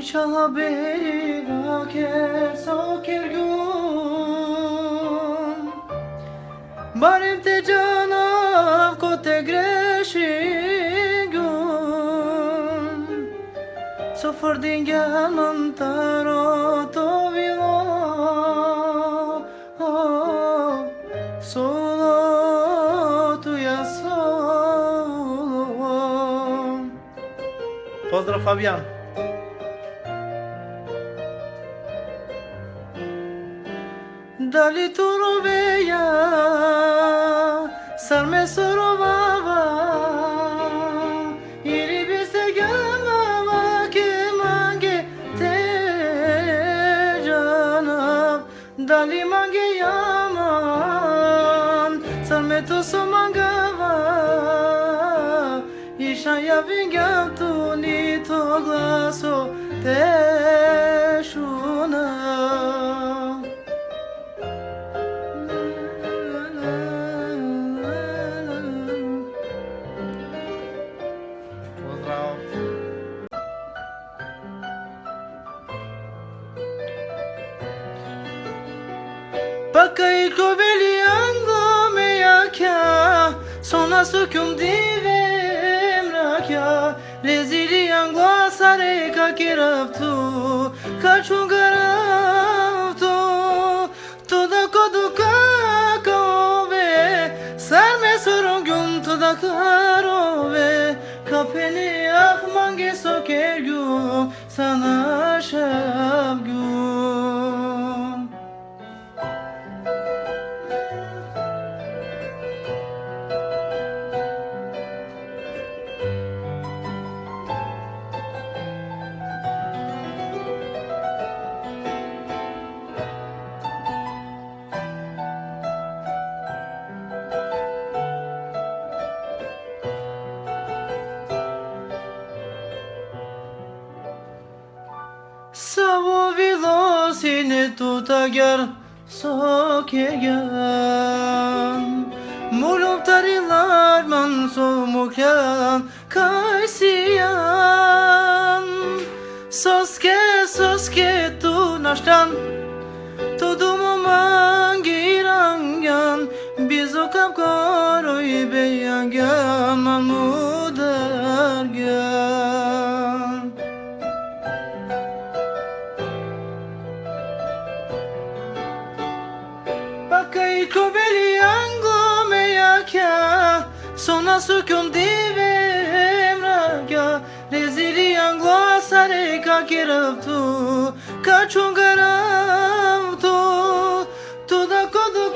Inşallah beraber soker gün Barem te canav kote greşi gün Sıfır dingel mantaro to vilo Solo tuya solo Pozdrav Fabian. Dali turoveja, sarme sorovava Ili bi se gamava ke mange te janav Dali mange yaman, sarme to so mangava Ishaya vinga tu ni to glaso te shuna Bakay koveliango meyakya Sona söküm divem rakya Reziliango asare kakiraftu Kaçun garaftu Toda kodu kakove Serme sorun gün toda karove Kapeni akmange soker gün Sana şab gün Savo vilosine tutagar sokegan Mulup tarilar man somukyan kaysiyan Soske tu nashtan Tudumu mangirangan Bizo kapkaroy beyangan Malmudargan Bakay koveliango meyakya Sona söküm divem rakya Reziliango asare kakiraftu Kaçun garaftu Tuda kodu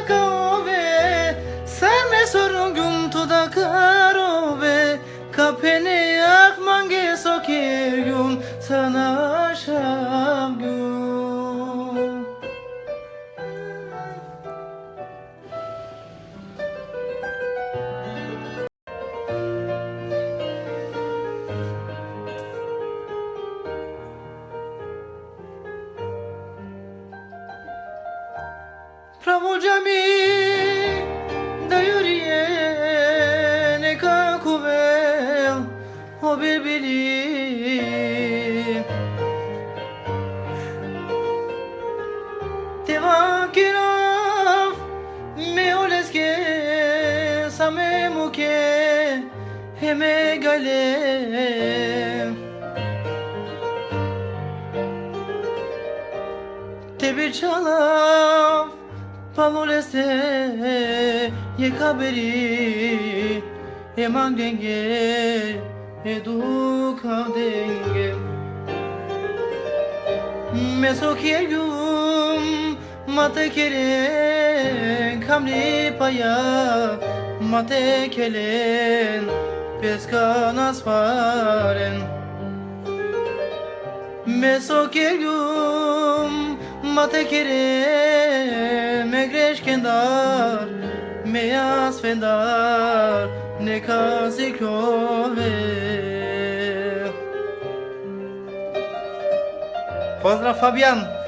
kakove Serme sorun gün tuda karove Kapeni akmange soker gün Sana aşam gün Pravojami da yuriye ne kakuvel o birbiri Te vakiraf me oleske same muke heme gale Te bir çalaf Palolese ye kaberi Eman denge edu kavdenge Meso kiyegum mate kelen Kamli paya mate kelen Peskan asfaren Meso kiyegum mate kere megreş kendar meyas fendar ne kasi kove Pozdrav Fabian.